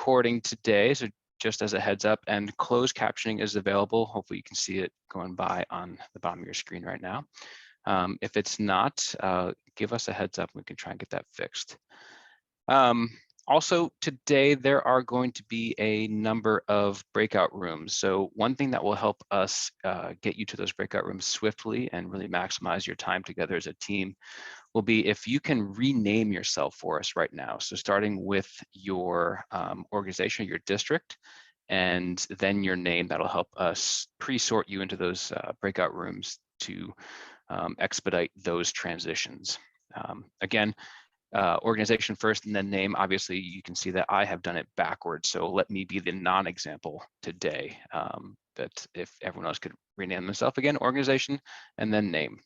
recording today, so just as a heads up, and closed captioning is available. Hopefully you can see it going by on the bottom of your screen right now. If it's not, give us a heads up and we can try and get that fixed. Also today, there are going to be a number of breakout rooms. So one thing that will help us get you to those breakout rooms swiftly and really maximize your time together as a team will be if you can rename yourself for us right now. So starting with your organization, your district, and then your name, that'll help us pre-sort you into those breakout rooms to expedite those transitions. Again, organization first and then name. Obviously, you can see that I have done it backwards. So let me be the non-example today. That if everyone else could rename themselves again, organization and then name.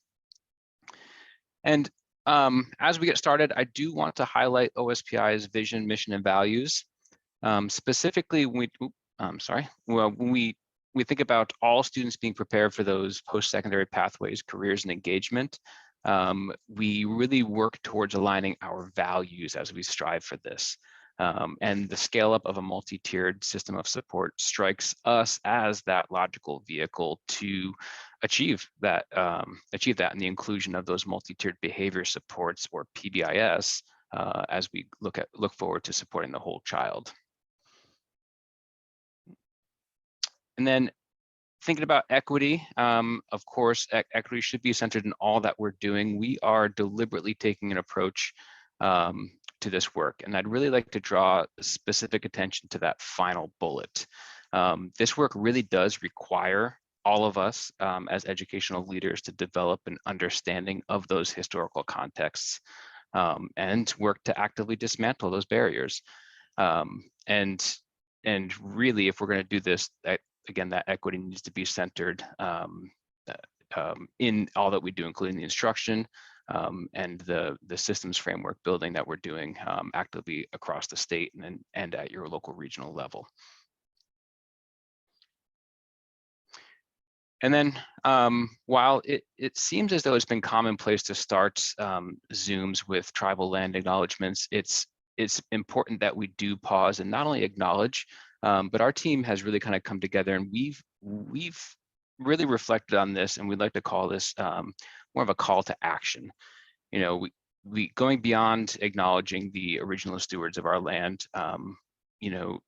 And as we get started, I do want to highlight OSPI's vision, mission, and values. Specifically, when we think about all students being prepared for those post-secondary pathways, careers, and engagement, we really work towards aligning our values as we strive for this. And the scale up of a multi-tiered system of support strikes us as that logical vehicle to achieve that and the inclusion of those multi-tiered behavior supports, or PBIS, as we look forward to supporting the whole child. And then thinking about equity, of course, equity should be centered in all that we're doing. We are deliberately taking an approach to this work, and I'd really like to draw specific attention to that final bullet. This work really does require all of us as educational leaders to develop an understanding of those historical contexts and work to actively dismantle those barriers. And really, if we're going to do this, again, that equity needs to be centered in all that we do, including the instruction and the systems framework building that we're doing actively across the state and at your local regional level. And then while it seems as though it's been commonplace to start Zooms with tribal land acknowledgements, it's important that we do pause and not only acknowledge, but our team has really kind of come together, and we've really reflected on this, and we'd like to call this more of a call to action. You know, we going beyond acknowledging the original stewards of our land. You know,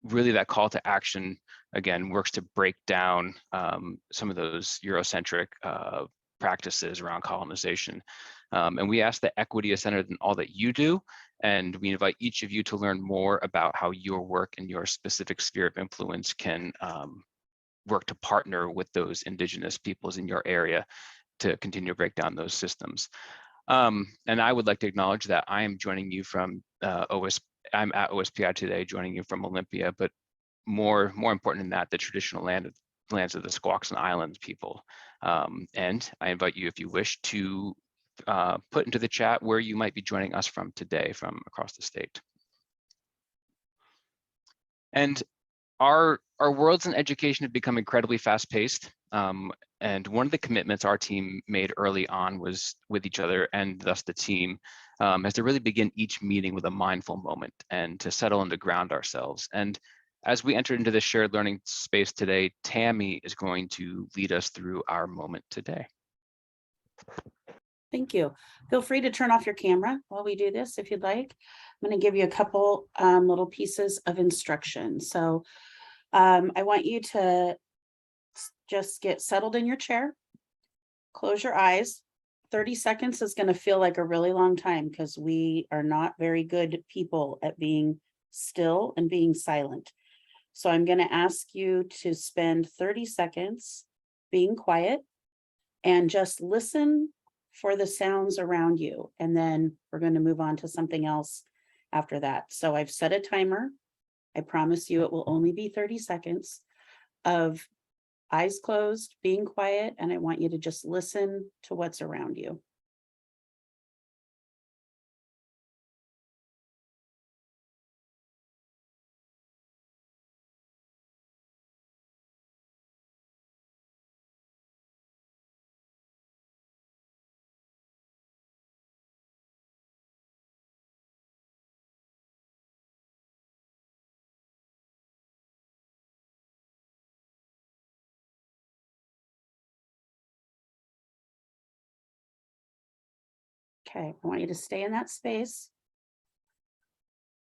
really that call to action again works to break down some of those Eurocentric practices around colonization. And we ask that equity is centered in all that you do, and we invite each of you to learn more about how your work and your specific sphere of influence can work to partner with those indigenous peoples in your area to continue to break down those systems. And I would like to acknowledge that I am joining you from I'm at OSPI today, joining you from Olympia, but more important than that, the traditional lands of the Squaxin Islands people. And I invite you, if you wish, to put into the chat where you might be joining us from today from across the state. And our worlds in education have become incredibly fast-paced. And one of the commitments our team made early on was with each other, and thus the team, is to really begin each meeting with a mindful moment and to settle and to ground ourselves. And as we enter into this shared learning space today, Tammy is going to lead us through our moment today. Thank you. Feel free to turn off your camera while we do this if you'd like. I'm going to give you a couple little pieces of instruction. So I want you to just get settled in your chair, close your eyes. 30 seconds is going to feel like a really long time because we are not very good people at being still and being silent. So I'm going to ask you to spend 30 seconds being quiet and just listen for the sounds around you. And then we're going to move on to something else after that. So I've set a timer. I promise you it will only be 30 seconds of eyes closed, being quiet, and I want you to just listen to what's around you. Okay, I want you to stay in that space.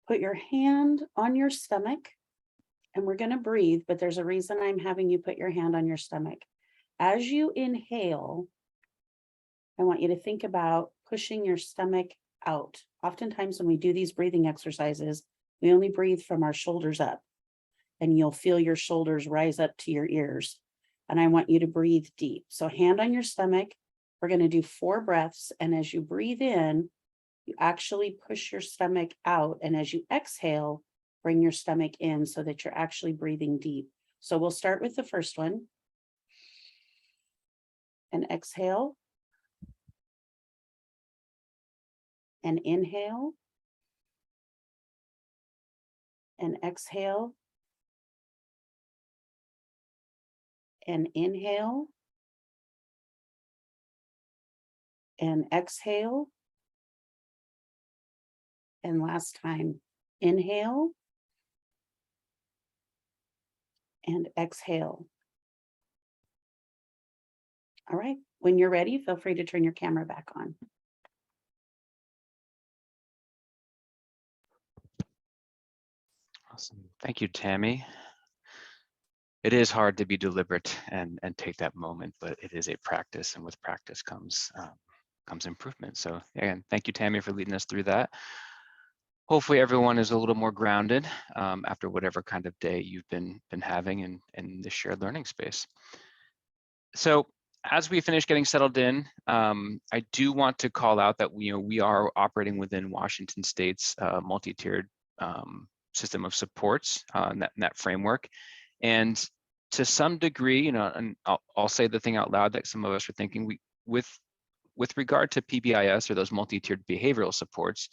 Put your hand on your stomach, and we're going to breathe, but there's a reason I'm having you put your hand on your stomach. As you inhale, I want you to think about pushing your stomach out. Oftentimes when we do these breathing exercises, we only breathe from our shoulders up, and you'll feel your shoulders rise up to your ears. And I want you to breathe deep. So hand on your stomach. We're going to do 4 breaths. And as you breathe in, you actually push your stomach out. And as you exhale, bring your stomach in so that you're actually breathing deep. So we'll start with the first one. And exhale. And inhale. And exhale. And inhale. And exhale. And last time, inhale. And exhale. All right, when you're ready, feel free to turn your camera back on. Awesome. Thank you, Tammy. It is hard to be deliberate and take that moment, but it is a practice, and with practice comes improvement. So again, thank you, Tammy, for leading us through that. Hopefully everyone is a little more grounded after whatever kind of day you've been having in the shared learning space. So as we finish getting settled in, I do want to call out that we are operating within Washington State's multi-tiered system of supports in that framework. And to some degree, and I'll say the thing out loud that some of us are thinking, with regard to PBIS or those multi-tiered behavioral supports,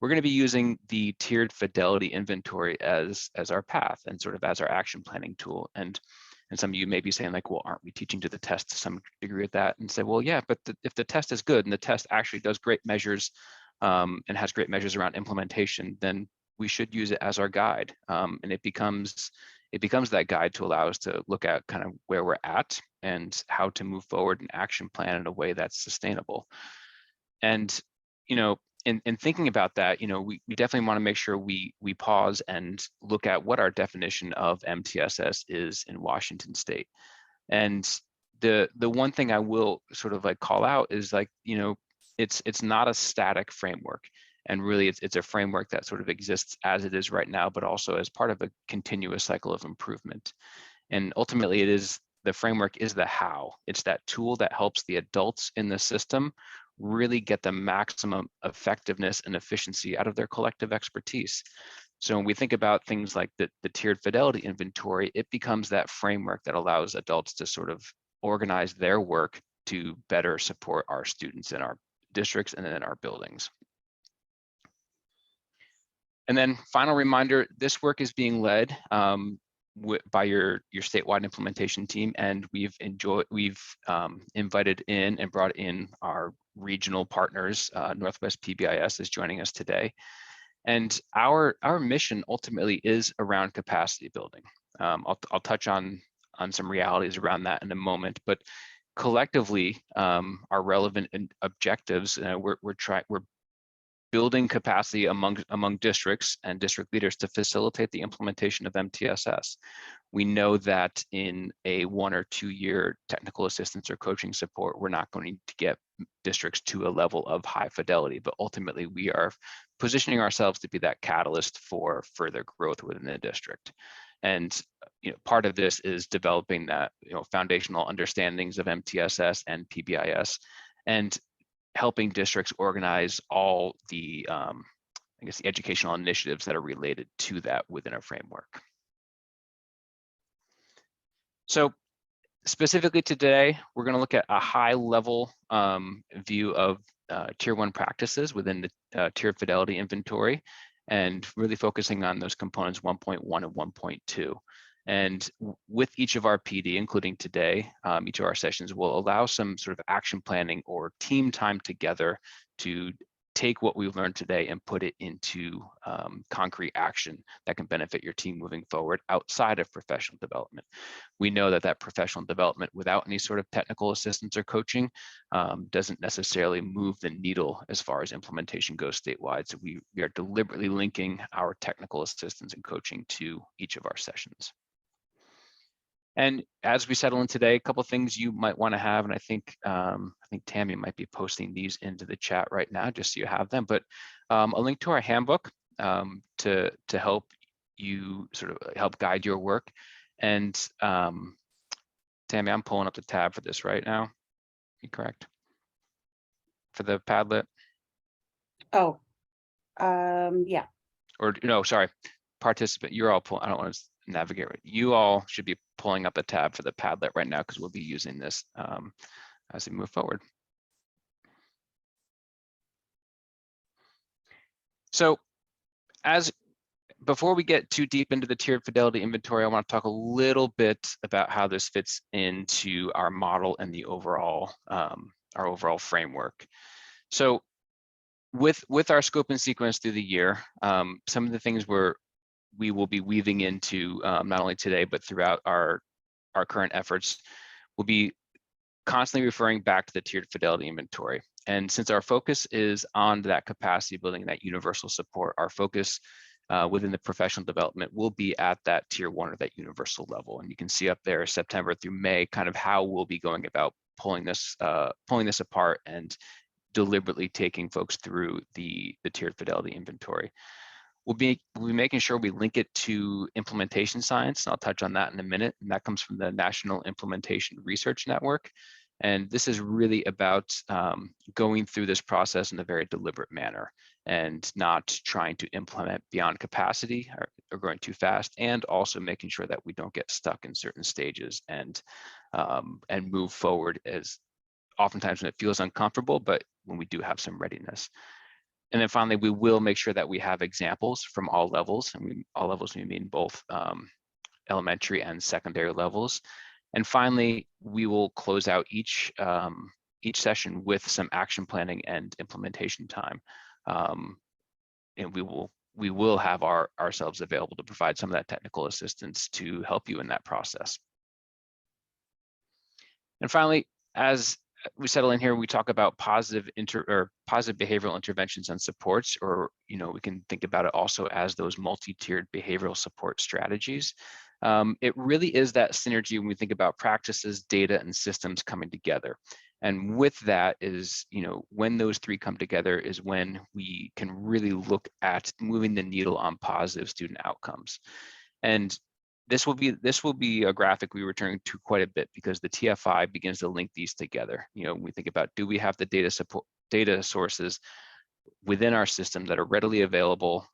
we're going to be using the tiered fidelity inventory as our path and sort of as our action planning tool. And some of you may be saying like, well, aren't we teaching to the test to some degree with that? And say, well, yeah, but if the test is good and the test actually does great measures and has great measures around implementation, then we should use it as our guide. And it becomes that guide to allow us to look at kind of where we're at and how to move forward and action plan in a way that's sustainable. And, in thinking about that, we definitely want to make sure we pause and look at what our definition of MTSS is in Washington State. And the one thing I will sort of like call out is like, it's not a static framework. And really it's a framework that sort of exists as it is right now, but also as part of a continuous cycle of improvement. And ultimately the framework is the how. It's that tool that helps the adults in the system really get the maximum effectiveness and efficiency out of their collective expertise. So when we think about things like the tiered fidelity inventory, it becomes that framework that allows adults to sort of organize their work to better support our students in our districts and in our buildings. And then final reminder, this work is being led by your statewide implementation team, and we've invited in and brought in our regional partners. Northwest PBIS is joining us today, and our mission ultimately is around capacity building. I'll touch on some realities around that in a moment, but collectively, our relevant objectives, we're building capacity among districts and district leaders to facilitate the implementation of MTSS. We know that in a 1 or 2 year technical assistance or coaching support, we're not going to get districts to a level of high fidelity, but ultimately we are positioning ourselves to be that catalyst for further growth within the district. And part of this is developing that foundational understandings of MTSS and PBIS, and helping districts organize all the, the educational initiatives that are related to that within a framework. So specifically today, we're going to look at a high level view of Tier 1 practices within the tiered fidelity inventory, and really focusing on those components 1.1 and 1.2. And with each of our PD, including today, each of our sessions will allow some sort of action planning or team time together to take what we've learned today and put it into concrete action that can benefit your team moving forward outside of professional development. We know that professional development without any sort of technical assistance or coaching doesn't necessarily move the needle as far as implementation goes statewide. So we are deliberately linking our technical assistance and coaching to each of our sessions. And as we settle in today, a couple of things you might want to have, and I think Tammy might be posting these into the chat right now, just so you have them. But a link to our handbook to help you sort of help guide your work. And Tammy, I'm pulling up the tab for this right now. You correct? For the Padlet? Oh, yeah. Or no, sorry, participant. You're all pulling. I don't want to navigate. You all should be pulling up a tab for the Padlet right now because we'll be using this as we move forward. So before we get too deep into the tiered fidelity inventory, I want to talk a little bit about how this fits into our model and the overall framework. So with our scope and sequence through the year, some of the things we will be weaving into not only today, but throughout our current efforts, will be constantly referring back to the tiered fidelity inventory. And since our focus is on that capacity building, that universal support, our focus within the professional development will be at that tier 1 or that universal level. And you can see up there September through May, kind of how we'll be going about pulling this apart and deliberately taking folks through the tiered fidelity inventory. We'll be making sure we link it to implementation science, and I'll touch on that in a minute. And that comes from the National Implementation Research Network. And this is really about going through this process in a very deliberate manner and not trying to implement beyond capacity or going too fast, and also making sure that we don't get stuck in certain stages and move forward as oftentimes when it feels uncomfortable, but when we do have some readiness. And then finally, we will make sure that we have examples from all levels, and all levels we mean both elementary and secondary levels. And finally, we will close out each session with some action planning and implementation time. And we will have ourselves available to provide some of that technical assistance to help you in that process. And finally, as we settle in here, we talk about positive behavioral interventions and supports, or we can think about it also as those multi-tiered behavioral support strategies. It really is that synergy when we think about practices, data, and systems coming together. And with that is, when those three come together is when we can really look at moving the needle on positive student outcomes. And this will be a graphic we return to quite a bit because the TFI begins to link these together. When we think about, do we have the data sources within our system that are readily available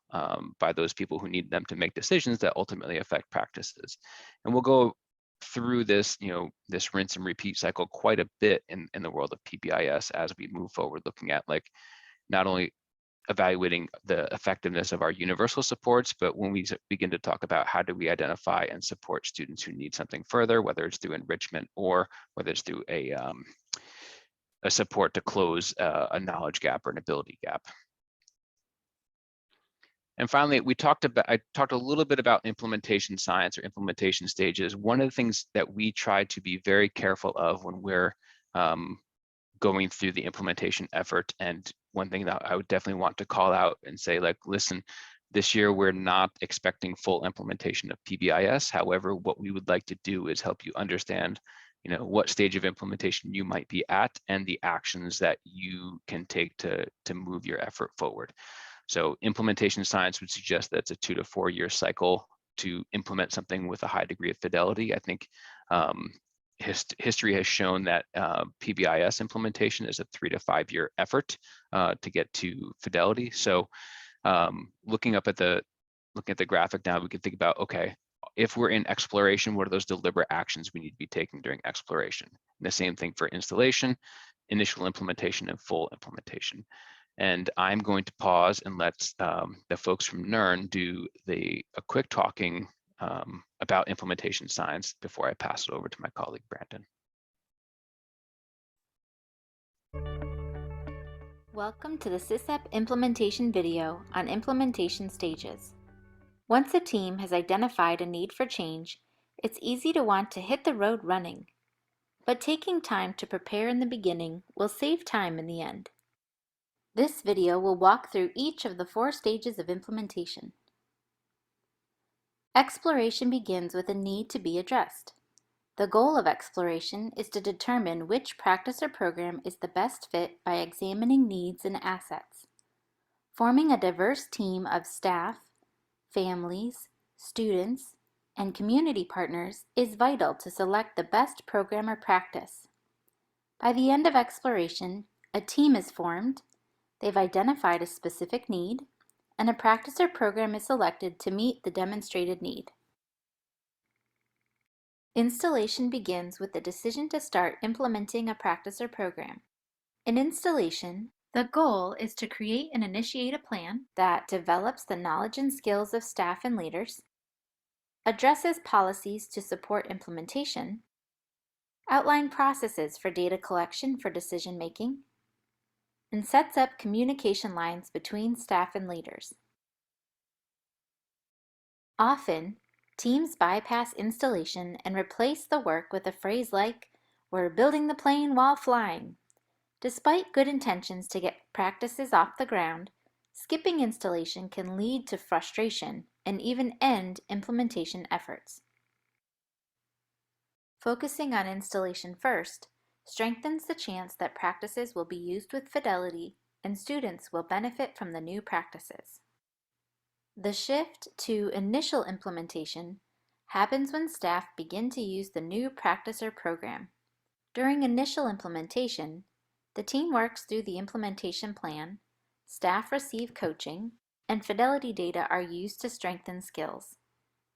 by those people who need them to make decisions that ultimately affect practices? And we'll go through this, this rinse and repeat cycle quite a bit in the world of PBIS as we move forward, looking at not only evaluating the effectiveness of our universal supports, but when we begin to talk about how do we identify and support students who need something further, whether it's through enrichment or whether it's through a support to close a knowledge gap or an ability gap. And finally, I talked a little bit about implementation science or implementation stages. One of the things that we try to be very careful of when we're going through the implementation effort, and one thing that I would definitely want to call out and say, listen, this year we're not expecting full implementation of PBIS. However, what we would like to do is help you understand, what stage of implementation you might be at and the actions that you can take to move your effort forward. So implementation science would suggest that it's a 2 to 4 year cycle to implement something with a high degree of fidelity. I think history has shown that PBIS implementation is a 3 to 5 year effort to get to fidelity. So looking at the graphic now, we can think about, okay, if we're in exploration, what are those deliberate actions we need to be taking during exploration? And the same thing for installation, initial implementation, and full implementation. And I'm going to pause and let the folks from NERN do a quick talking about implementation science before I pass it over to my colleague, Brandon. Welcome to the SysEP implementation video on implementation stages. Once a team has identified a need for change, it's easy to want to hit the road running. But taking time to prepare in the beginning will save time in the end. This video will walk through each of the 4 stages of implementation. Exploration begins with a need to be addressed. The goal of exploration is to determine which practice or program is the best fit by examining needs and assets. Forming a diverse team of staff, families, students, and community partners is vital to select the best program or practice. By the end of exploration, a team is formed, they've identified a specific need, and a practice or program is selected to meet the demonstrated need. Installation begins with the decision to start implementing a practice or program. In installation, the goal is to create and initiate a plan that develops the knowledge and skills of staff and leaders, addresses policies to support implementation, outline processes for data collection for decision making, and sets up communication lines between staff and leaders. Often, teams bypass installation and replace the work with a phrase like, "We're building the plane while flying." Despite good intentions to get practices off the ground, skipping installation can lead to frustration and even end implementation efforts. Focusing on installation first strengthens the chance that practices will be used with fidelity and students will benefit from the new practices. The shift to initial implementation happens when staff begin to use the new practice or program. During initial implementation, the team works through the implementation plan, staff receive coaching, and fidelity data are used to strengthen skills.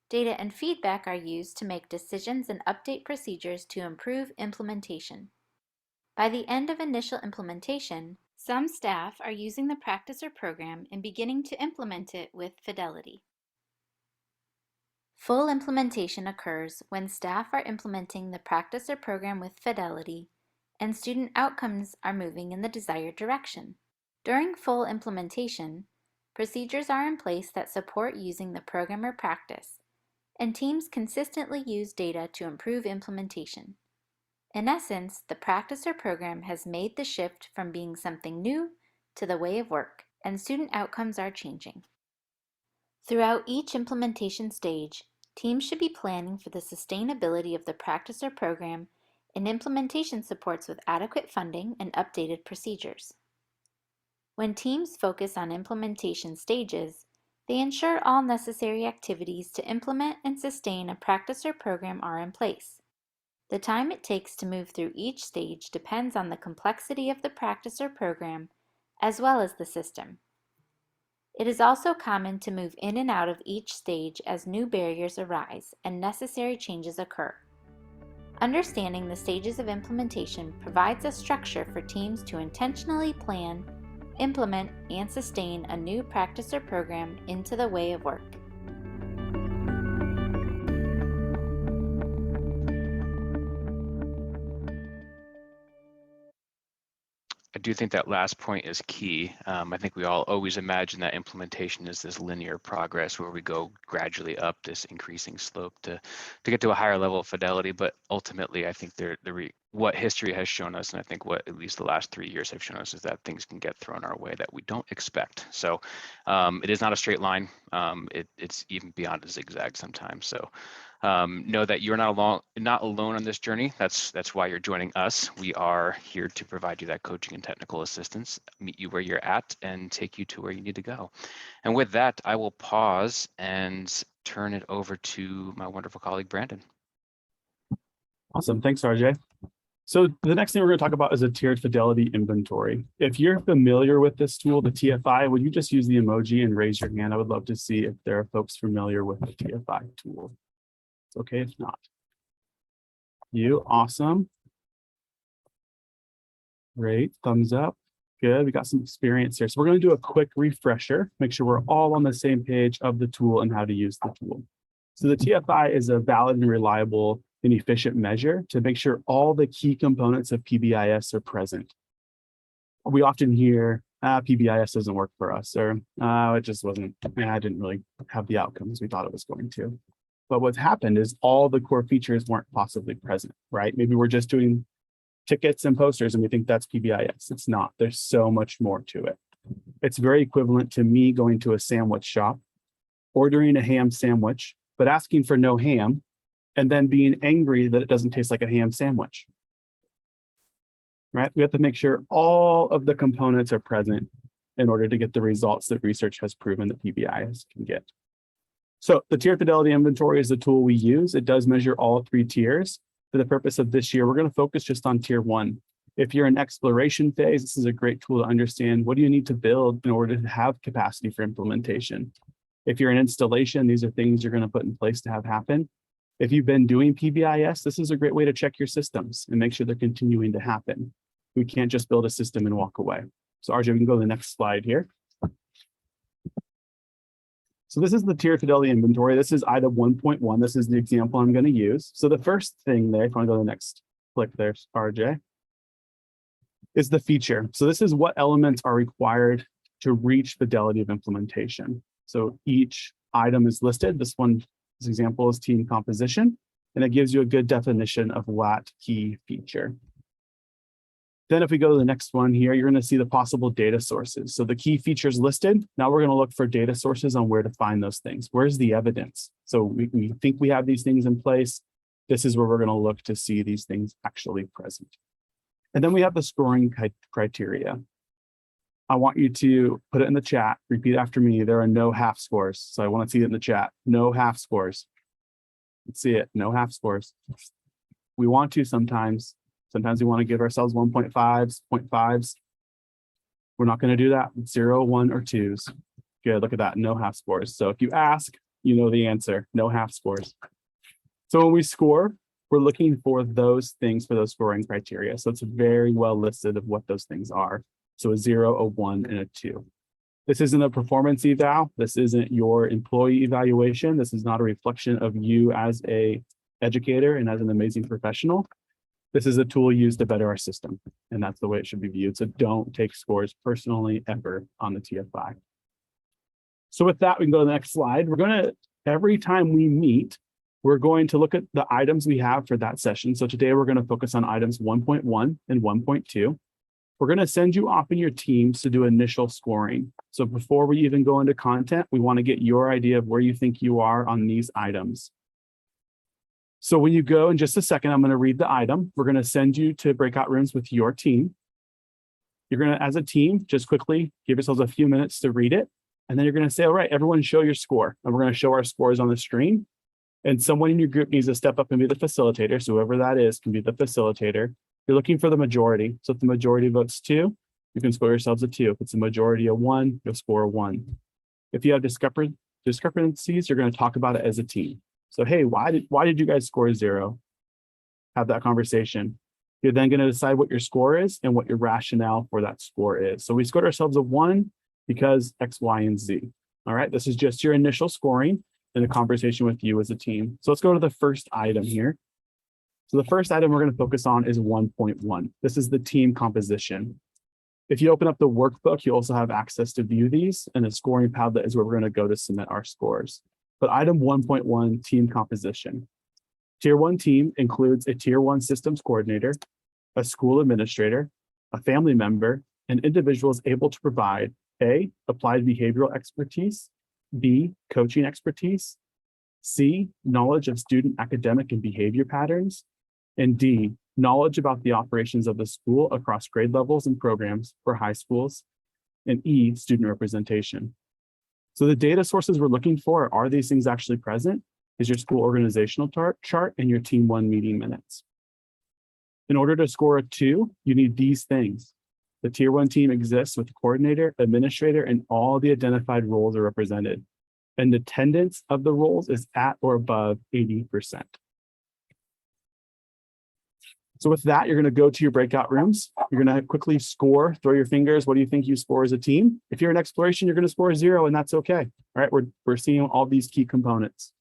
Data and feedback are used to make decisions and update procedures to improve implementation. By the end of initial implementation, some staff are using the practice or program and beginning to implement it with fidelity. Full implementation occurs when staff are implementing the practice or program with fidelity and student outcomes are moving in the desired direction. During full implementation, procedures are in place that support using the program or practice, and teams consistently use data to improve implementation. In essence, the practice or program has made the shift from being something new to the way of work, and student outcomes are changing. Throughout each implementation stage, teams should be planning for the sustainability of the practice or program and implementation supports with adequate funding and updated procedures. When teams focus on implementation stages, they ensure all necessary activities to implement and sustain a practice or program are in place. The time it takes to move through each stage depends on the complexity of the practice or program, as well as the system. It is also common to move in and out of each stage as new barriers arise and necessary changes occur. Understanding the stages of implementation provides a structure for teams to intentionally plan, implement, and sustain a new practice or program into the way of work. I do think that last point is key. I think we all always imagine that implementation is this linear progress where we go gradually up this increasing slope to get to a higher level of fidelity. But ultimately, I think what history has shown us, and I think what at least the last 3 years have shown us, is that things can get thrown our way that we don't expect. So it is not a straight line. It's even beyond a zigzag sometimes. So know that you're not alone on this journey. That's why you're joining us. We are here to provide you that coaching and technical assistance, meet you where you're at, and take you to where you need to go. And with that, I will pause and turn it over to my wonderful colleague, Brandon. Awesome. Thanks, RJ. So the next thing we're going to talk about is a tiered fidelity inventory. If you're familiar with this tool, the TFI, would you just use the emoji and raise your hand? I would love to see if there are folks familiar with the TFI tool. It's okay if not. You, awesome. Great, thumbs up. Good, we got some experience here. So we're going to do a quick refresher, make sure we're all on the same page of the tool and how to use the tool. So the TFI is a valid and reliable and efficient measure to make sure all the key components of PBIS are present. We often hear PBIS doesn't work for us, or it just wasn't, I didn't really have the outcomes we thought it was going to. But what's happened is all the core features weren't possibly present, right? Maybe we're just doing tickets and posters and we think that's PBIS. It's not. There's so much more to it. It's very equivalent to me going to a sandwich shop, ordering a ham sandwich, but asking for no ham, and then being angry that it doesn't taste like a ham sandwich. Right? We have to make sure all of the components are present in order to get the results that research has proven that PBIS can get. So the tiered fidelity inventory is the tool we use. It does measure all 3 tiers. For the purpose of this year, we're going to focus just on tier 1. If you're in exploration phase, this is a great tool to understand what do you need to build in order to have capacity for implementation. If you're in installation, these are things you're going to put in place to have happen. If you've been doing PBIS, this is a great way to check your systems and make sure they're continuing to happen. We can't just build a system and walk away. So RJ, we can go to the next slide here. So this is the tiered fidelity inventory. This is item 1.1. This is the example I'm going to use. So the first thing there, if you want to go to the next click there, RJ, is the feature. So this is what elements are required to reach fidelity of implementation. So each item is listed. This example is team composition, and it gives you a good definition of what key feature. Then if we go to the next one here, you're going to see the possible data sources. So the key features listed. Now we're going to look for data sources on where to find those things. Where's the evidence? So we think we have these things in place. This is where we're going to look to see these things actually present. And then we have the scoring criteria. I want you to put it in the chat. Repeat after me. There are no half scores. So I want to see it in the chat. No half scores. Let's see it. No half scores. We want to sometimes. Sometimes we want to give ourselves 1.5s, 0.5s. We're not going to do that with 0, 1, or 2s. Good, look at that, no half scores. So if you ask, you know the answer, no half scores. So when we score, we're looking for those things for those scoring criteria. So it's very well listed of what those things are. So a 0, a 1, and a 2. This isn't a performance eval. This isn't your employee evaluation. This is not a reflection of you as an educator and as an amazing professional. This is a tool used to better our system, and that's the way it should be viewed. So don't take scores personally ever on the TFI. So with that, we can go to the next slide. We're going to, every time we meet, we're going to look at the items we have for that session. So today we're going to focus on items 1.1 and 1.2. We're going to send you off in your teams to do initial scoring. So before we even go into content, we want to get your idea of where you think you are on these items. So when you go in just a second, I'm going to read the item. We're going to send you to breakout rooms with your team. You're going to, as a team, just quickly give yourselves a few minutes to read it. And then you're going to say, all right, everyone show your score. And we're going to show our scores on the screen. And someone in your group needs to step up and be the facilitator. So whoever that is can be the facilitator. You're looking for the majority. So if the majority votes 2, you can score yourselves a 2. If it's a majority of 1, you'll score a 1. If you have discrepancies, you're going to talk about it as a team. So, hey, why did you guys score 0? Have that conversation. You're then going to decide what your score is and what your rationale for that score is. So we scored ourselves a 1 because X, Y, and Z. All right, this is just your initial scoring in a conversation with you as a team. So let's go to the first item here. So the first item we're going to focus on is 1.1. This is the team composition. If you open up the workbook, you also have access to view these, and the scoring Padlet is where we're going to go to submit our scores. But item 1.1, team composition. Tier 1 team includes a Tier 1 systems coordinator, a school administrator, a family member, and individuals able to provide A, applied behavioral expertise, B, coaching expertise, C, knowledge of student academic and behavior patterns, and D, knowledge about the operations of the school across grade levels and programs for high schools, and E, student representation. So the data sources we're looking for, are these things actually present? Is your school organizational chart and your team 1 meeting minutes. In order to score a 2, you need these things. The Tier 1 team exists with the coordinator, administrator, and all the identified roles are represented. And attendance of the roles is at or above 80%. So with that, you're going to go to your breakout rooms. You're going to quickly score, throw your fingers. What do you think you score as a team? If you're in exploration, you're going to score 0, and that's okay. All right, we're seeing all these key components.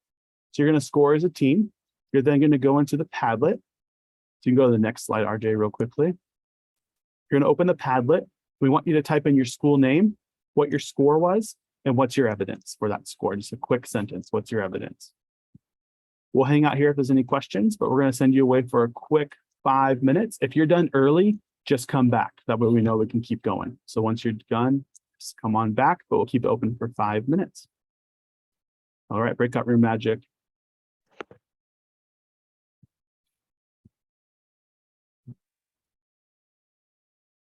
So you're going to score as a team. You're then going to go into the Padlet. So you can go to the next slide, RJ, real quickly. You're going to open the Padlet. We want you to type in your school name, what your score was, and what's your evidence for that score. Just a quick sentence. What's your evidence? We'll hang out here if there's any questions, but we're going to send you away for a quick 5 minutes. If you're done early, just come back. That way we know we can keep going. So once you're done, just come on back, but we'll keep it open for 5 minutes. All right, breakout room magic.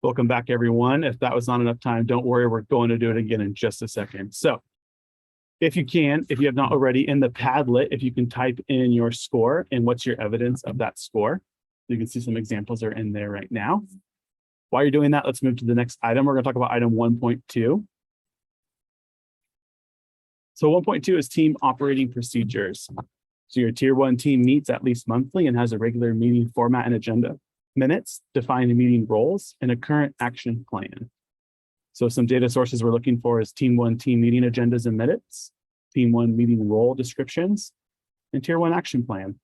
Welcome back, everyone. If that was not enough time, don't worry, we're going to do it again in just a second. So if you have not already, in the Padlet, if you can type in your score and what's your evidence of that score. You can see some examples are in there right now. While you're doing that, let's move to the next item. We're going to talk about item 1.2. So 1.2 is team operating procedures. So your tier 1 team meets at least monthly and has a regular meeting format and agenda. Minutes, define the meeting roles, and a current action plan. So some data sources we're looking for is team 1 team meeting agendas and minutes, team 1 meeting role descriptions, and tier 1 action plan.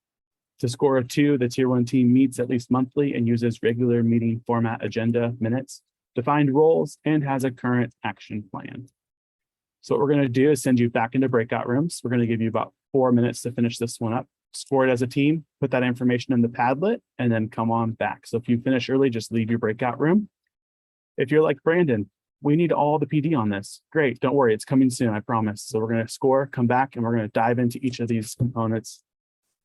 To score a 2, the tier 1 team meets at least monthly and uses regular meeting format, agenda, minutes, defined roles, and has a current action plan. So what we're going to do is send you back into breakout rooms. We're going to give you about 4 minutes to finish this one up. Score it as a team, put that information in the Padlet, and then come on back. So if you finish early, just leave your breakout room. If you're like Brandon, we need all the PD on this. Great, don't worry, it's coming soon, I promise. So we're going to score, come back, and we're going to dive into each of these components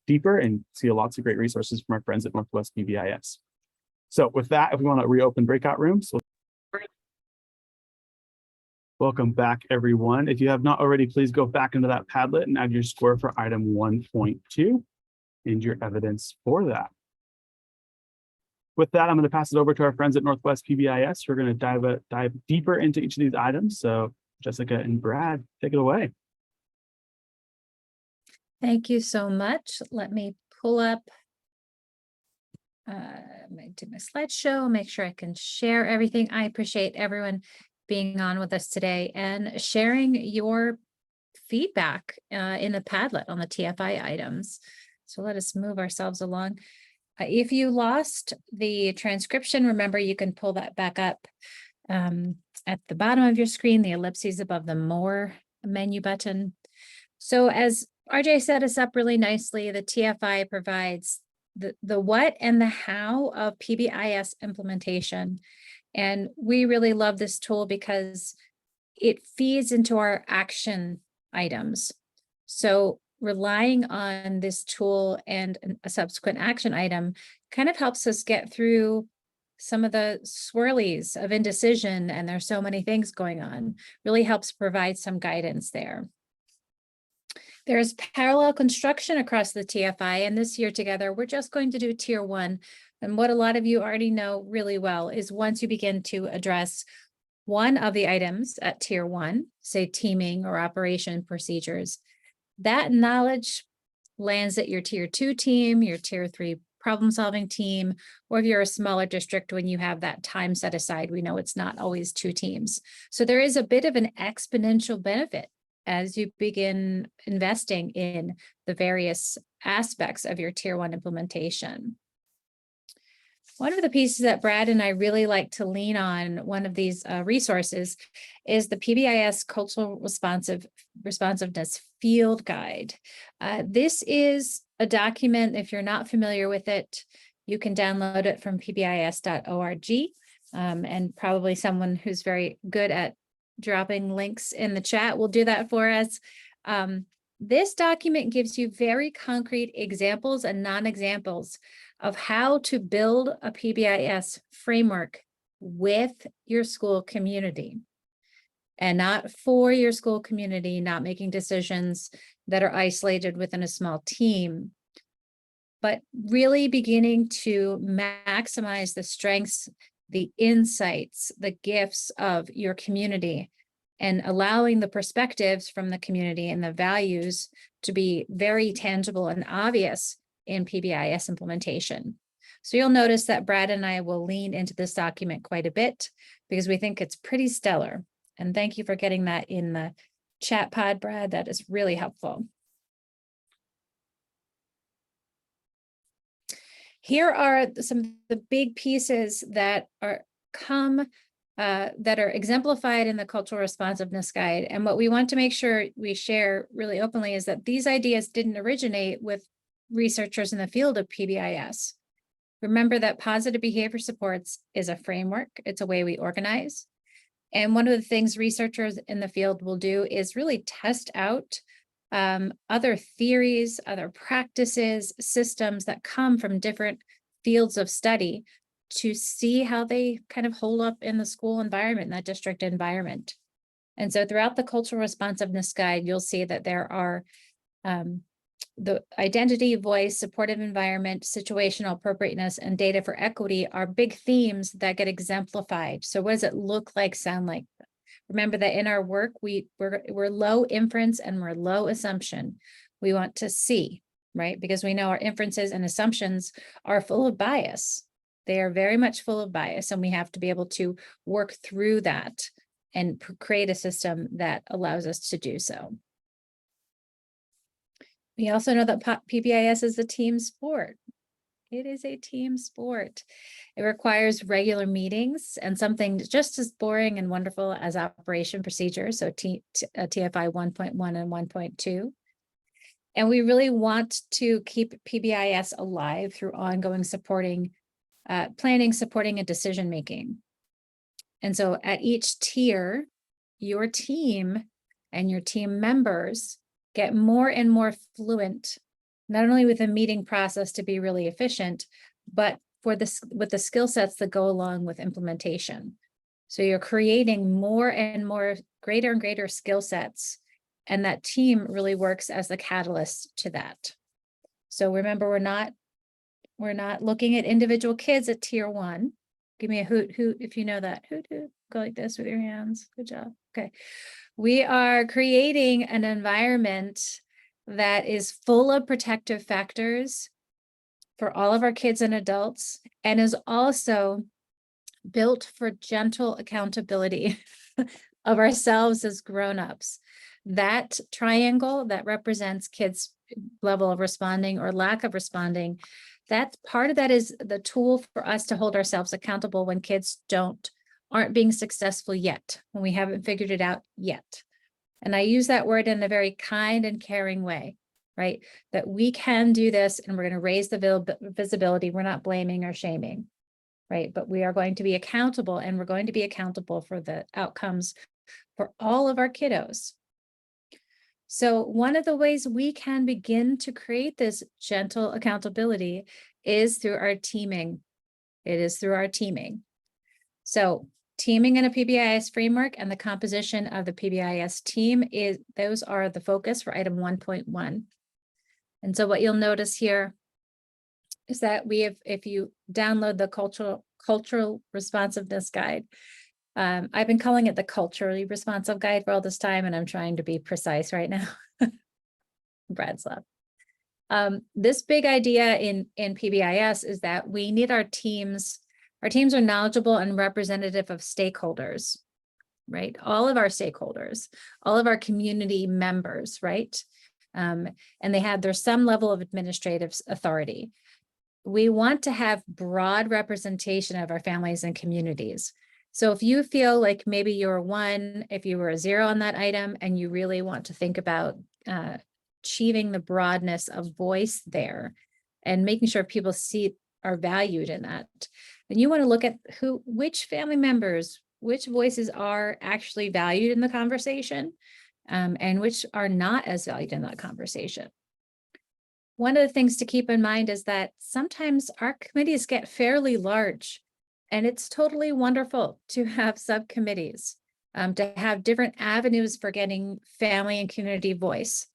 deeper and see lots of great resources from our friends at Northwest PBIS. So with that, if we want to reopen breakout rooms, welcome back, everyone. If you have not already, please go back into that Padlet and add your score for item 1.2 and your evidence for that. With that, I'm going to pass it over to our friends at Northwest PBIS. We're going to dive deeper into each of these items. So Jessica and Brad, take it away. Thank you so much. Let me pull up, do my slideshow, make sure I can share everything. I appreciate everyone being on with us today and sharing your feedback in the Padlet on the TFI items. So let us move ourselves along. If you lost the transcription, remember you can pull that back up at the bottom of your screen, the ellipses above the More menu button. So as RJ set us up really nicely, the TFI provides the what and the how of PBIS implementation. And we really love this tool because it feeds into our action items. So relying on this tool and a subsequent action item kind of helps us get through some of the swirlies of indecision, and there's so many things going on, really helps provide some guidance there. There's parallel construction across the TFI, and this year together, we're just going to do tier 1. And what a lot of you already know really well is once you begin to address one of the items at tier 1, say teaming or operation procedures, that knowledge lands at your tier 2 team, your tier 3 problem solving team, or if you're a smaller district, when you have that time set aside, we know it's not always 2 teams. So there is a bit of an exponential benefit as you begin investing in the various aspects of your tier 1 implementation. One of the pieces that Brad and I really like to lean on, one of these resources, is the PBIS Cultural Responsiveness Field Guide. This is a document, if you're not familiar with it, you can download it from pbis.org, and probably someone who's very good at dropping links in the chat will do that for us. This document gives you very concrete examples and non-examples of how to build a PBIS framework with your school community, and not for your school community, not making decisions that are isolated within a small team, but really beginning to maximize the strengths, the insights, the gifts of your community, and allowing the perspectives from the community and the values to be very tangible and obvious in PBIS implementation. So you'll notice that Brad and I will lean into this document quite a bit because we think it's pretty stellar. And thank you for getting that in the chat pod, Brad. That is really helpful. Here are some of the big pieces that come that are exemplified in the cultural responsiveness guide. And what we want to make sure we share really openly is that these ideas didn't originate with researchers in the field of PBIS. Remember that positive behavior supports is a framework. It's a way we organize. And one of the things researchers in the field will do is really test out other theories, other practices, systems that come from different fields of study to see how they kind of hold up in the school environment, in that district environment. And so throughout the cultural responsiveness guide, you'll see that there are the identity, voice, supportive environment, situational appropriateness, and data for equity are big themes that get exemplified. So what does it look like, sound like? Remember that in our work, we're low inference and we're low assumption. We want to see, right? Because we know our inferences and assumptions are full of bias. They are very much full of bias, and we have to be able to work through that and create a system that allows us to do so. We also know that PBIS is a team sport. It is a team sport. It requires regular meetings and something just as boring and wonderful as operation procedures, so TFI 1.1 and 1.2. And we really want to keep PBIS alive through ongoing planning, supporting, and decision-making. And so at each tier, your team and your team members get more and more fluent, not only with the meeting process to be really efficient, but with the skill sets that go along with implementation. So you're creating more and more greater and greater skill sets, and that team really works as the catalyst to that. So remember, we're not looking at individual kids at tier 1. Give me a hoot if you know that. Hoot. Go like this with your hands. Good job. Okay. We are creating an environment that is full of protective factors for all of our kids and adults, and is also built for gentle accountability of ourselves as grown-ups. That triangle that represents kids' level of responding or lack of responding, that part of that is the tool for us to hold ourselves accountable when kids aren't being successful yet, when we haven't figured it out yet. And I use that word in a very kind and caring way, right? That we can do this, and we're going to raise the visibility. We're not blaming or shaming, right? But we are going to be accountable, and we're going to be accountable for the outcomes for all of our kiddos. So one of the ways we can begin to create this gentle accountability is through our teaming. It is through our teaming. So teaming in a PBIS framework and the composition of the PBIS team those are the focus for item 1.1. And so what you'll notice here is that we have, if you download the cultural responsiveness guide, I've been calling it the culturally responsive guide for all this time, and I'm trying to be precise right now. Brad's love. This big idea in PBIS is that we need our teams are knowledgeable and representative of stakeholders, right? All of our stakeholders, all of our community members, right? And there's some level of administrative authority. We want to have broad representation of our families and communities. So if you feel like maybe you're a 1, if you were a 0 on that item, and you really want to think about achieving the broadness of voice there and making sure people are valued in that, then you want to look at which family members, which voices are actually valued in the conversation, and which are not as valued in that conversation. One of the things to keep in mind is that sometimes our committees get fairly large, and it's totally wonderful to have subcommittees, to have different avenues for getting family and community voice.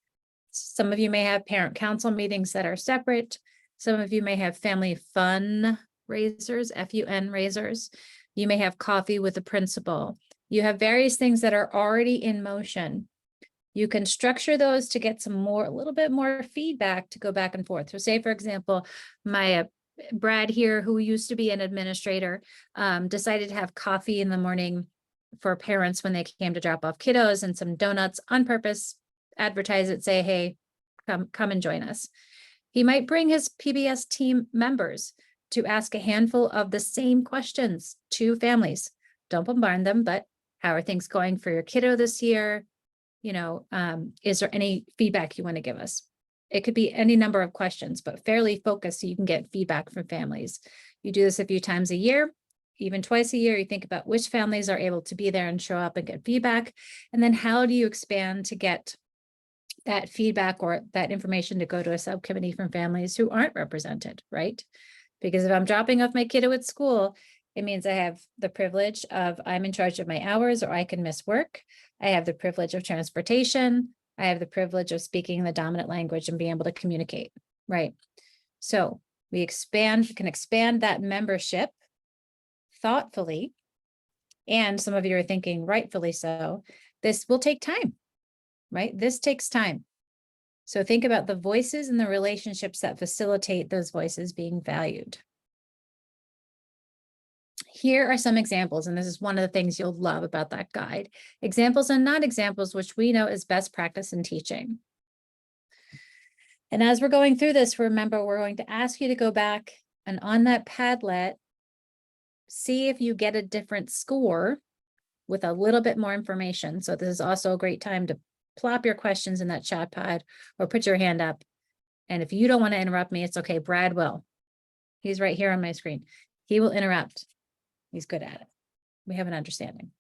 Some of you may have parent council meetings that are separate. Some of you may have family fun raisers, FUN raisers. You may have coffee with the principal. You have various things that are already in motion. You can structure those to get a little bit more feedback to go back and forth. So say, for example, my Brad here, who used to be an administrator, decided to have coffee in the morning for parents when they came to drop off kiddos, and some donuts on purpose, advertise it, say, hey, come and join us. He might bring his PBS team members to ask a handful of the same questions to families. don't bombard them, but how are things going for your kiddo this year? Is there any feedback you want to give us? It could be any number of questions, but fairly focused so you can get feedback from families. You do this a few times a year, even twice a year. You think about which families are able to be there and show up and get feedback. And then how do you expand to get that feedback or that information to go to a subcommittee from families who aren't represented, right? Because if I'm dropping off my kiddo at school, it means I have the privilege of I'm in charge of my hours, or I can miss work. I have the privilege of transportation. I have the privilege of speaking the dominant language and being able to communicate, right? So we can expand that membership thoughtfully. And some of you are thinking, rightfully so, this will take time, right? This takes time. So think about the voices and the relationships that facilitate those voices being valued. Here are some examples, and this is one of the things you'll love about that guide. Examples and non-examples, which we know is best practice in teaching. And as we're going through this, remember, we're going to ask you to go back and on that Padlet, see if you get a different score with a little bit more information. So this is also a great time to plop your questions in that chat pod or put your hand up. And if you don't want to interrupt me, it's okay. Brad will. He's right here on my screen. He will interrupt. He's good at it. We have an understanding.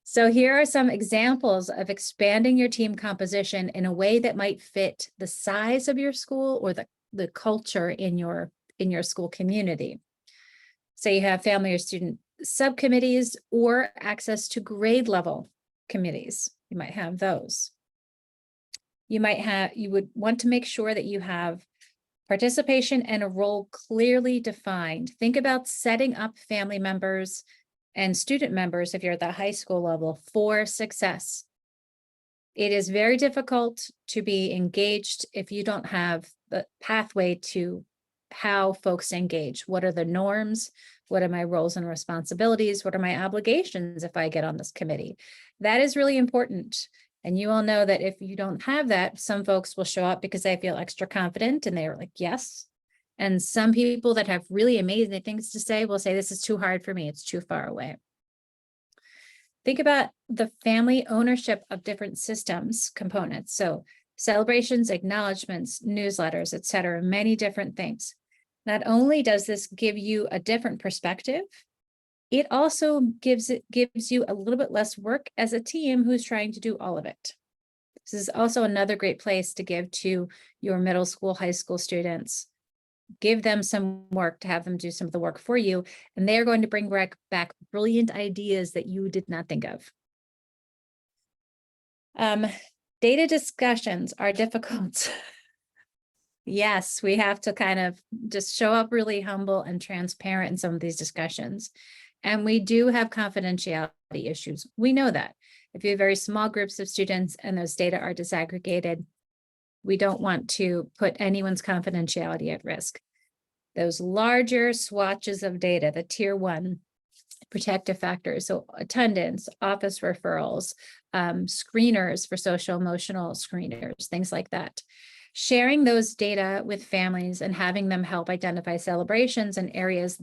So here are some examples of expanding your team composition in a way that might fit the size of your school or the culture in your school community. So you have family or student subcommittees or access to grade level committees. You might have those. You would want to make sure that you have participation and a role clearly defined. Think about setting up family members and student members, if you're at the high school level, for success. It is very difficult to be engaged if you don't have the pathway to how folks engage. What are the norms? What are my roles and responsibilities? What are my obligations if I get on this committee? That is really important. And you all know that if you don't have that, some folks will show up because they feel extra confident and they're like, yes. And some people that have really amazing things to say will say, this is too hard for me. It's too far away. Think about the family ownership of different systems components. So celebrations, acknowledgements, newsletters, et cetera, many different things. Not only does this give you a different perspective, it also gives you a little bit less work as a team who's trying to do all of it. This is also another great place to give to your middle school, high school students. Give them some work to have them do some of the work for you, and they're going to bring back brilliant ideas that you did not think of. Data discussions are difficult. Yes, we have to kind of just show up really humble and transparent in some of these discussions. And we do have confidentiality issues. We know that. If you have very small groups of students and those data are disaggregated, we don't want to put anyone's confidentiality at risk. Those larger swatches of data, the tier 1 protective factors, so attendance, office referrals, screeners for social emotional screeners, things like that. Sharing those data with families and having them help identify celebrations and areas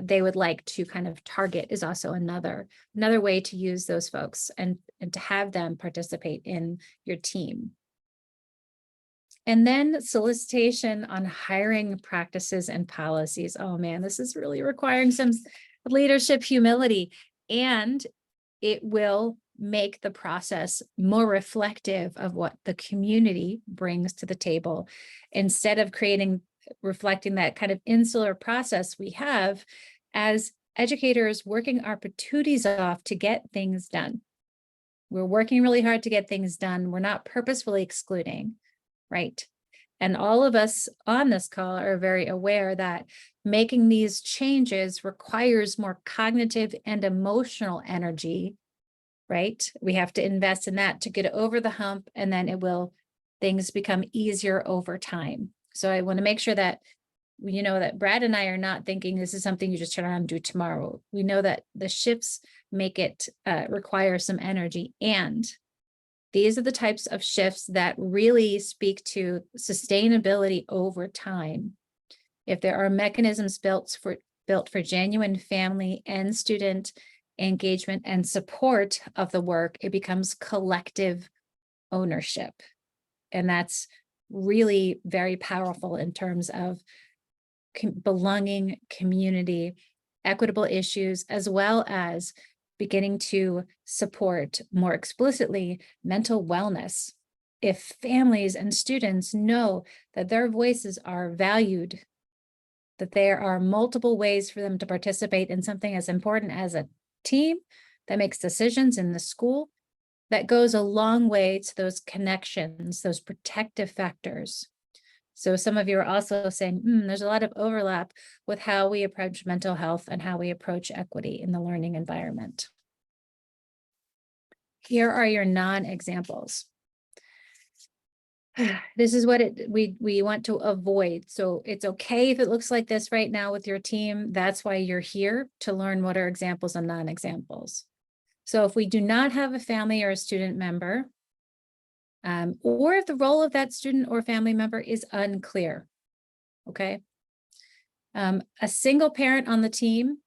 they would like to kind of target is also another way to use those folks and to have them participate in your team. And then solicitation on hiring practices and policies. Oh man, this is really requiring some leadership humility, and it will make the process more reflective of what the community brings to the table, instead of reflecting that kind of insular process we have as educators working our patooties off to get things done. We're working really hard to get things done. We're not purposefully excluding, right? And all of us on this call are very aware that making these changes requires more cognitive and emotional energy, right? We have to invest in that to get over the hump, and then things become easier over time. So I want to make sure that you know that Brad and I are not thinking this is something you just turn around and do tomorrow. We know that the shifts make it require some energy, and these are the types of shifts that really speak to sustainability over time. If there are mechanisms built built for genuine family and student engagement and support of the work, it becomes collective ownership. And that's really very powerful in terms of belonging, community, equitable issues, as well as beginning to support more explicitly mental wellness. If families and students know that their voices are valued, that there are multiple ways for them to participate in something as important as a team that makes decisions in the school, that goes a long way to those connections, those protective factors. So some of you are also saying, there's a lot of overlap with how we approach mental health and how we approach equity in the learning environment. Here are your non-examples. This is what we want to avoid. So it's okay if it looks like this right now with your team. That's why you're here, to learn what are examples and non-examples. So if we do not have a family or a student member, or if the role of that student or family member is unclear, okay? A single parent on the team,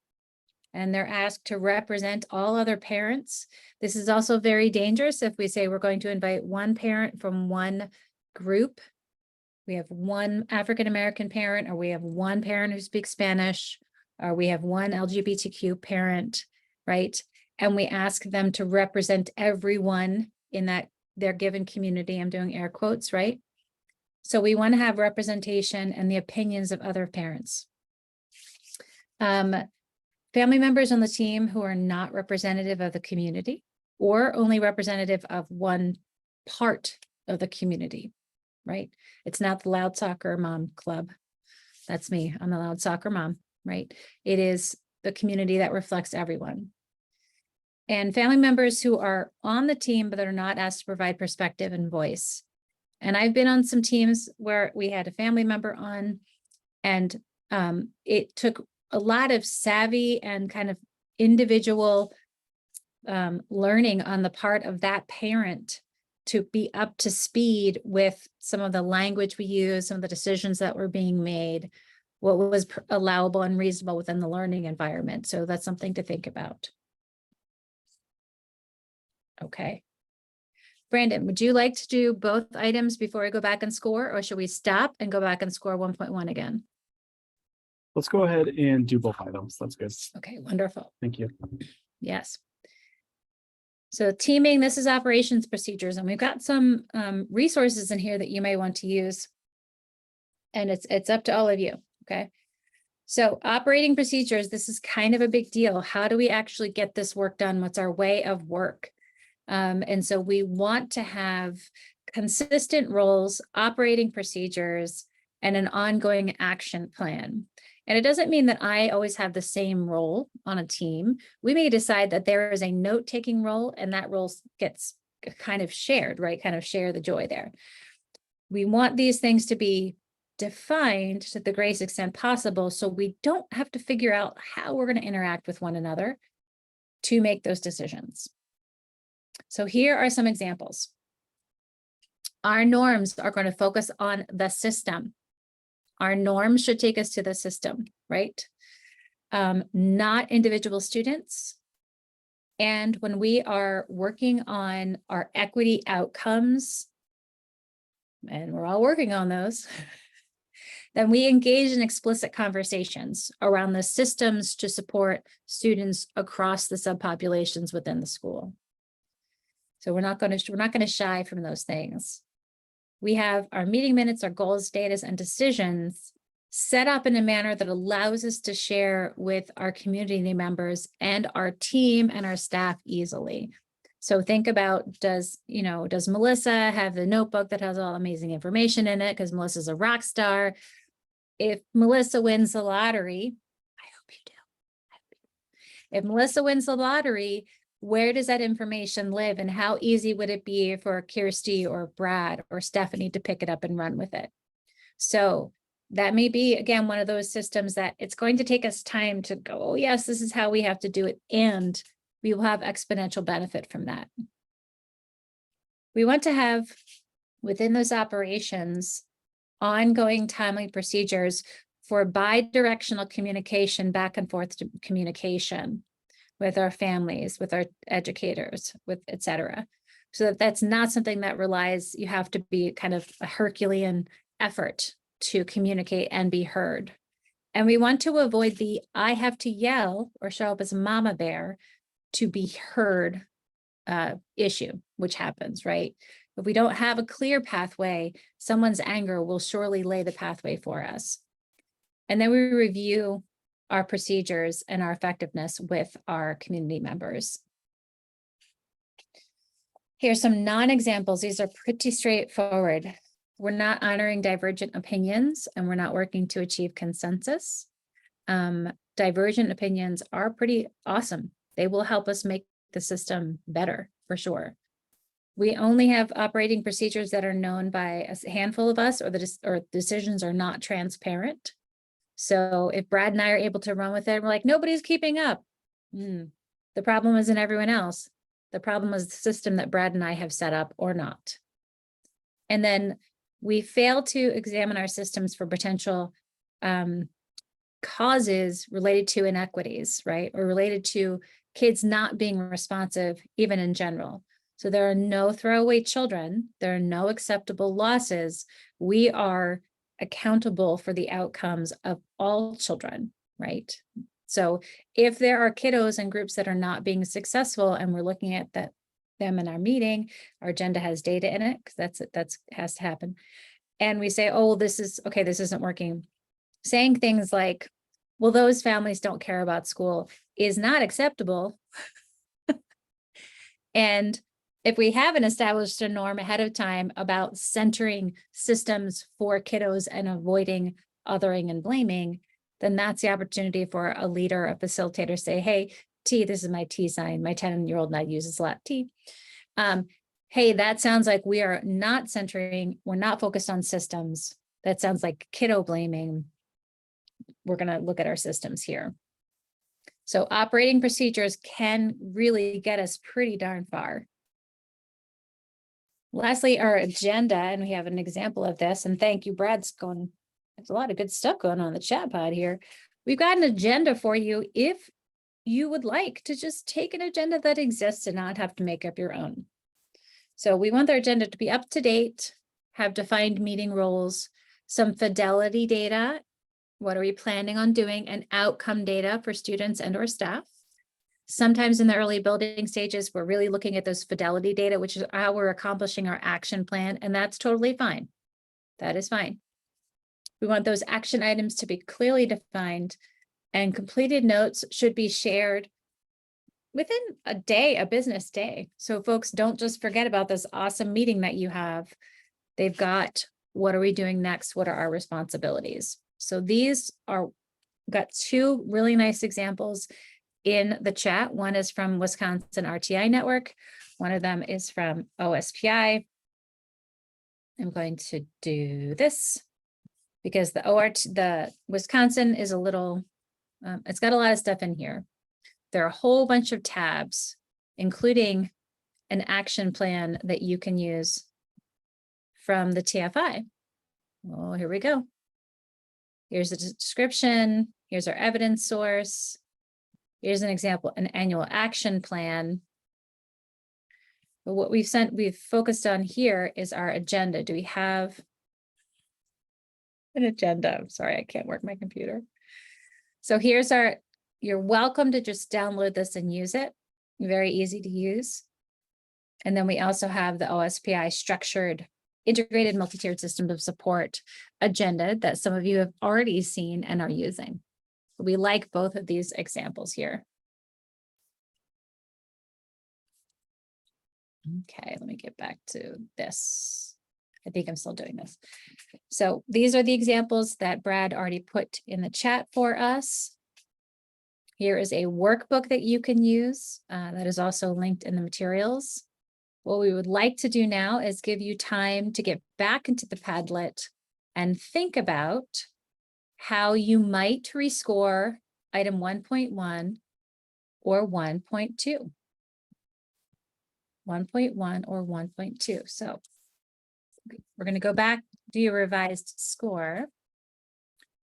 and they're asked to represent all other parents. This is also very dangerous if we say we're going to invite one parent from one group. We have one African-American parent, or we have one parent who speaks Spanish, or we have one LGBTQ parent, right? And we ask them to represent everyone in that their given community. I'm doing air quotes, right? So we want to have representation and the opinions of other parents. Family members on the team who are not representative of the community, or only representative of one part of the community, right? It's not the loud soccer mom club. That's me. I'm the loud soccer mom, right? It is the community that reflects everyone. And family members who are on the team, but that are not asked to provide perspective and voice. And I've been on some teams where we had a family member on, and it took a lot of savvy and kind of individual learning on the part of that parent to be up to speed with some of the language we use, some of the decisions that were being made, what was allowable and reasonable within the learning environment. So that's something to think about. Okay. Brandon, would you like to do both items before we go back and score, or should we stop and go back and score 1.1 again? Let's go ahead and do both items. That's good. Okay, wonderful. Thank you. Yes. So teaming, this is operations procedures, and we've got some resources in here that you may want to use. And it's up to all of you, okay? So operating procedures, this is kind of a big deal. How do we actually get this work done? What's our way of work? And so we want to have consistent roles, operating procedures, and an ongoing action plan. And it doesn't mean that I always have the same role on a team. We may decide that there is a note-taking role, and that role gets kind of shared, right? Kind of share the joy there. We want these things to be defined to the greatest extent possible, so we don't have to figure out how we're going to interact with one another to make those decisions. So here are some examples. Our norms are going to focus on the system. Our norms should take us to the system, right? Not individual students. And when we are working on our equity outcomes, and we're all working on those, then we engage in explicit conversations around the systems to support students across the subpopulations within the school. So we're not going to shy from those things. We have our meeting minutes, our goals, data, and decisions set up in a manner that allows us to share with our community members and our team and our staff easily. So think about, does Melissa have the notebook that has all amazing information in it? Because Melissa's a rock star. If Melissa wins the lottery, I hope you do. If Melissa wins the lottery, where does that information live, and how easy would it be for Kirsty or Brad or Stephanie to pick it up and run with it? So that may be, again, one of those systems that it's going to take us time to go, oh yes, this is how we have to do it, and we will have exponential benefit from that. We want to have within those operations ongoing timely procedures for bi-directional communication, back and forth to communication with our families, with our educators, with et cetera. So that that's not something that relies, you have to be kind of a Herculean effort to communicate and be heard. And we want to avoid the I have to yell or show up as a mama bear to be heard issue, which happens, right? If we don't have a clear pathway, someone's anger will surely lay the pathway for us. And then we review our procedures and our effectiveness with our community members. Here's some non-examples. These are pretty straightforward. We're not honoring divergent opinions and we're not working to achieve consensus. Divergent opinions are pretty awesome. They will help us make the system better for sure. We only have operating procedures that are known by a handful of us, or the decisions are not transparent. So if Brad and I are able to run with it, we're like, nobody's keeping up. The problem isn't everyone else. The problem is the system that Brad and I have set up or not. And then we fail to examine our systems for potential causes related to inequities, right? Or related to kids not being responsive, even in general. So there are no throwaway children. There are no acceptable losses. We are accountable for the outcomes of all children, right? So if there are kiddos and groups that are not being successful and we're looking at them in our meeting, our agenda has data in it, because that's has to happen. And we say, oh, this is okay, this isn't working. Saying things like, well, those families don't care about school is not acceptable. And if we haven't established a norm ahead of time about centering systems for kiddos and avoiding othering and blaming, then that's the opportunity for a leader, a facilitator to say, hey, T, this is my T sign. My 10-year-old now uses a lot T. Hey, that sounds like we are not centering, we're not focused on systems. That sounds like kiddo blaming. We're going to look at our systems here. So operating procedures can really get us pretty darn far. Lastly, our agenda, and we have an example of this, and thank you, Brad's going, there's a lot of good stuff going on in the chat pod here. We've got an agenda for you if you would like to just take an agenda that exists and not have to make up your own. So we want their agenda to be up to date, have defined meeting roles, some fidelity data, what are we planning on doing, and outcome data for students and or staff. Sometimes in the early building stages, we're really looking at those fidelity data, which is how we're accomplishing our action plan, and that's totally fine. That is fine. We want those action items to be clearly defined, and completed notes should be shared within a day, a business day. So folks don't just forget about this awesome meeting that you have. They've got, what are we doing next? What are our responsibilities? So these are, got two really nice examples in the chat. One is from Wisconsin RTI Network. One of them is from OSPI. I'm going to do this because the Wisconsin is a little, it's got a lot of stuff in here. There are a whole bunch of tabs, including an action plan that you can use from the TFI. Oh, here we go. Here's the description. Here's our evidence source. Here's an example, an annual action plan. But what we've focused on here is our agenda. Do we have an agenda? I'm sorry, I can't work my computer. So here's our, you're welcome to just download this and use it. Very easy to use. And then we also have the OSPI structured integrated multi-tiered system of support agenda that some of you have already seen and are using. We like both of these examples here. Okay, let me get back to this. I think I'm still doing this. So these are the examples that Brad already put in the chat for us. Here is a workbook that you can use that is also linked in the materials. What we would like to do now is give you time to get back into the Padlet and think about how you might rescore item 1.1 or 1.2. 1.1 or 1.2. So we're going to go back, do your revised score.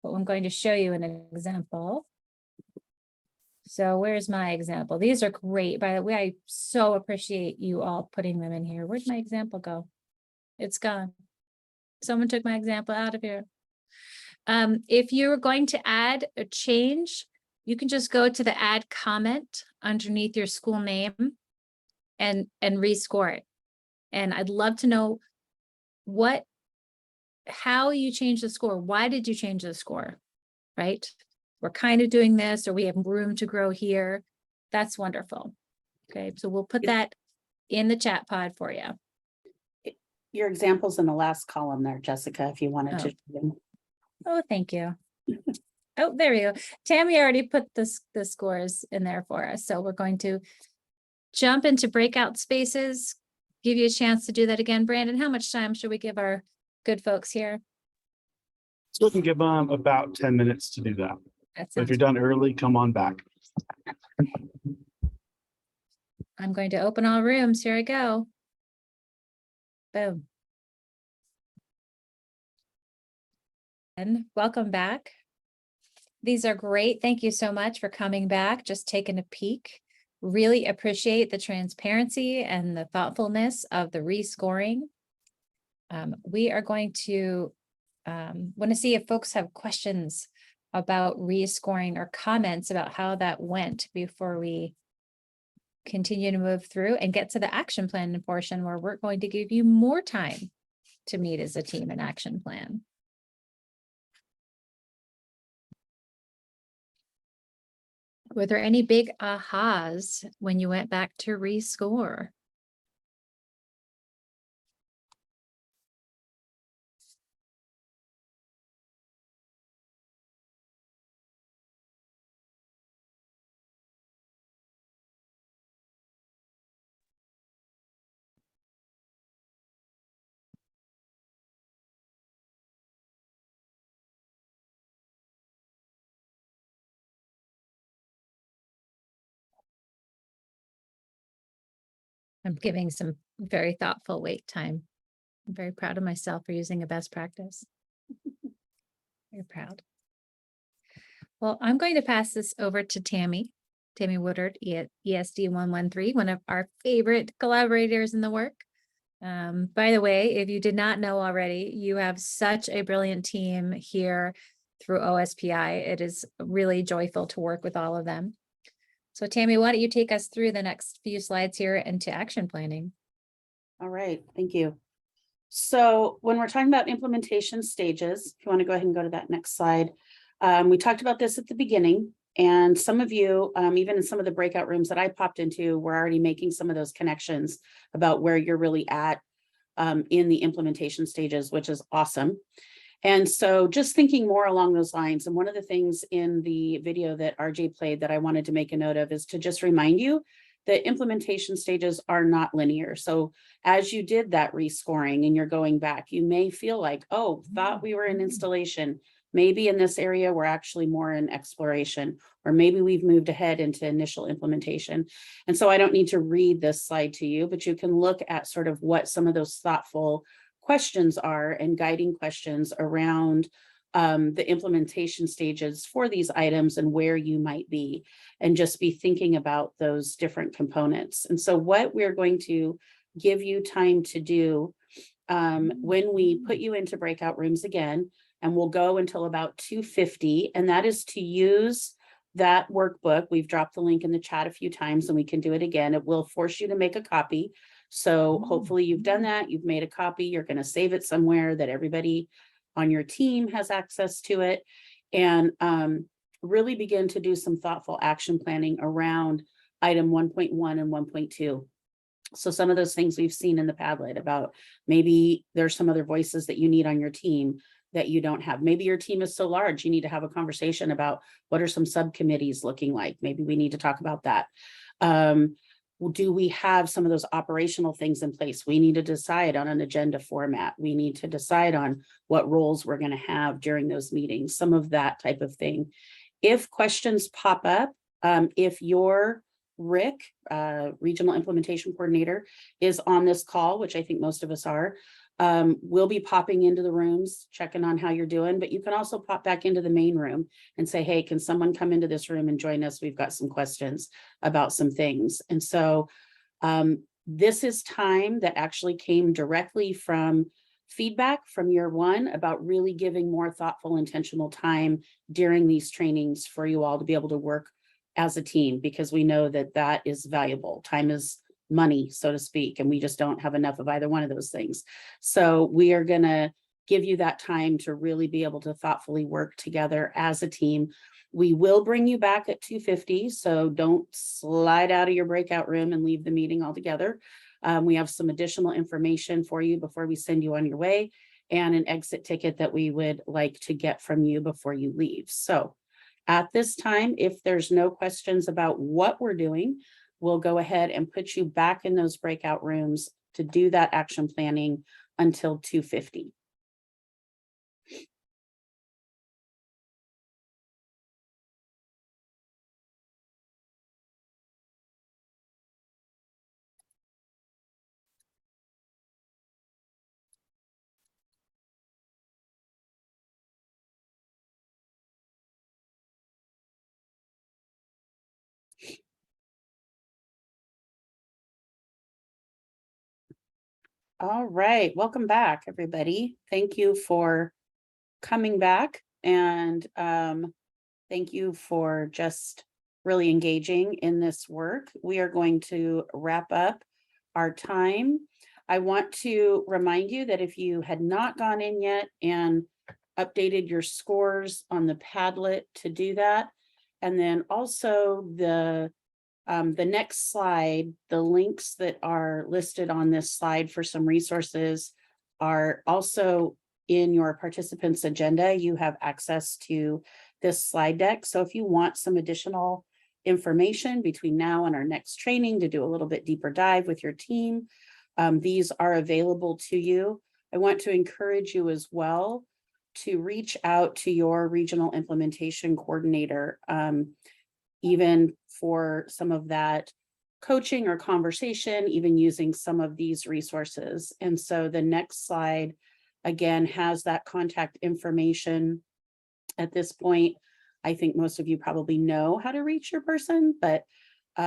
but I'm going to show you an example. So where's my example? These are great. By the way, I so appreciate you all putting them in here. Where'd my example go? It's gone. Someone took my example out of here. If you're going to add a change, you can just go to the add comment underneath your school name and rescore it. And I'd love to know how you changed the score. Why did you change the score? Right? We're kind of doing this, or we have room to grow here. That's wonderful. Okay, so we'll put that in the chat pod for you. Your example's in the last column there, Jessica, if you wanted to. Oh, thank you. Oh, there we go. Tammy already put the scores in there for us. So we're going to jump into breakout spaces, give you a chance to do that again. Brandon, how much time should we give our good folks here? So we can give them about 10 minutes to do that. That's But if you're done early, come on back. I'm going to open all rooms. Here I go. Boom. And welcome back. These are great. Thank you so much for coming back, just taking a peek. Really appreciate the transparency and the thoughtfulness of the rescoring. We are going to want to see if folks have questions about rescoring or comments about how that went before we continue to move through and get to the action plan portion, where we're going to give you more time to meet as a team and action plan. Were there any big ahas when you went back to rescore? I'm giving some very thoughtful wait time. I'm very proud of myself for using a best practice. Very proud. Well, I'm going to pass this over to Tammy Woodard, ESD 113, one of our favorite collaborators in the work. By the way, if you did not know already, you have such a brilliant team here through OSPI. It is really joyful to work with all of them. So Tammy, why don't you take us through the next few slides here into action planning? All right, thank you. So when we're talking about implementation stages, if you want to go ahead and go to that next slide, we talked about this at the beginning, and some of you, even in some of the breakout rooms that I popped into, were already making some of those connections about where you're really at in the implementation stages, which is awesome. And so just thinking more along those lines, and one of the things in the video that RJ played that I wanted to make a note of is to just remind you that implementation stages are not linear. So as you did that rescoring and you're going back, you may feel like, oh, thought we were in installation. Maybe in this area, we're actually more in exploration, or maybe we've moved ahead into initial implementation. And so I don't need to read this slide to you, but you can look at sort of what some of those thoughtful questions are and guiding questions around the implementation stages for these items and where you might be, and just be thinking about those different components. And so what we're going to give you time to do when we put you into breakout rooms again, and we'll go until about 2:50, and that is to use that workbook. We've dropped the link in the chat a few times, and we can do it again. It will force you to make a copy. So hopefully you've done that, you've made a copy, you're going to save it somewhere that everybody on your team has access to it, and really begin to do some thoughtful action planning around item 1.1 and 1.2. So some of those things we've seen in the Padlet about maybe there's some other voices that you need on your team that you don't have. Maybe your team is so large, you need to have a conversation about what are some subcommittees looking like. Maybe we need to talk about that. Do we have some of those operational things in place? We need to decide on an agenda format. We need to decide on what roles we're going to have during those meetings, some of that type of thing. If questions pop up, if your Rick, Regional Implementation Coordinator, is on this call, which I think most of us are, We'll be popping into the rooms, checking on how you're doing, but you can also pop back into the main room and say, hey, can someone come into this room and join us? We've got some questions about some things. And so this is time that actually came directly from feedback from year one about really giving more thoughtful, intentional time during these trainings for you all to be able to work as a team, because we know that that is valuable. Time is money, so to speak, and we just don't have enough of either one of those things. So we are going to give you that time to really be able to thoughtfully work together as a team. We will bring you back at 2:50, so don't slide out of your breakout room and leave the meeting altogether. We have some additional information for you before we send you on your way, and an exit ticket that we would like to get from you before you leave. So at this time, if there's no questions about what we're doing, we'll go ahead and put you back in those breakout rooms to do that action planning until 2:50. All right, welcome back, everybody. Thank you for coming back, and thank you for just really engaging in this work. We are going to wrap up our time. I want to remind you that if you had not gone in yet and updated your scores on the Padlet to do that, and then also the next slide, the links that are listed on this slide for some resources are also in your participants agenda. You have access to this slide deck. So if you want some additional information between now and our next training to do a little bit deeper dive with your team, these are available to you. I want to encourage you as well to reach out to your regional implementation coordinator, even for some of that coaching or conversation, even using some of these resources. And so the next slide, again, has that contact information. At this point, I think most of you probably know how to reach your person, but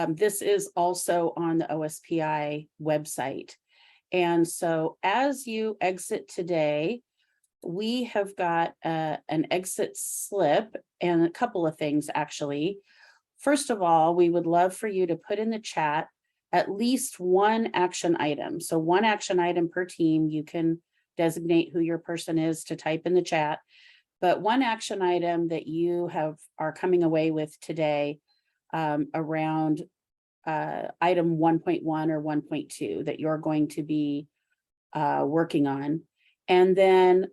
this is also on the OSPI website. And so as you exit today, we have got an exit slip and a couple of things actually. First of all, we would love for you to put in the chat at least one action item. So one action item per team. You can designate who your person is to type in the chat, but one action item that you are coming away with today around item 1.1 or 1.2 that you're going to be working on. And then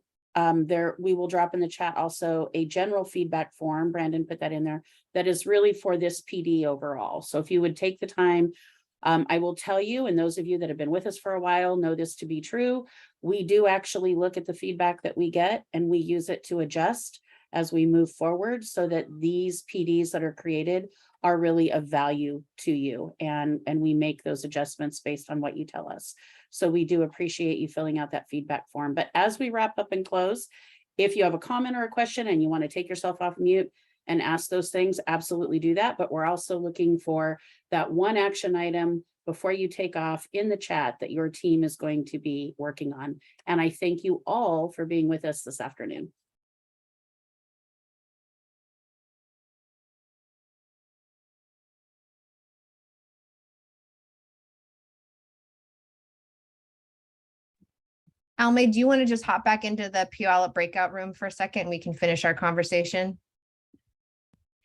we will drop in the chat also a general feedback form. Brandon put that in there. That is really for this PD overall. So if you would take the time, I will tell you, and those of you that have been with us for a while know this to be true, we do actually look at the feedback that we get and we use it to adjust as we move forward so that these PDs that are created are really of value to you. And we make those adjustments based on what you tell us. So we do appreciate you filling out that feedback form. But as we wrap up and close, if you have a comment or a question and you want to take yourself off mute and ask those things, absolutely do that. But we're also looking for that one action item before you take off in the chat that your team is going to be working on. And I thank you all for being with us this afternoon. Almay, do you want to just hop back into the Puyallup breakout room for a second? We can finish our conversation.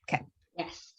Okay. Yes.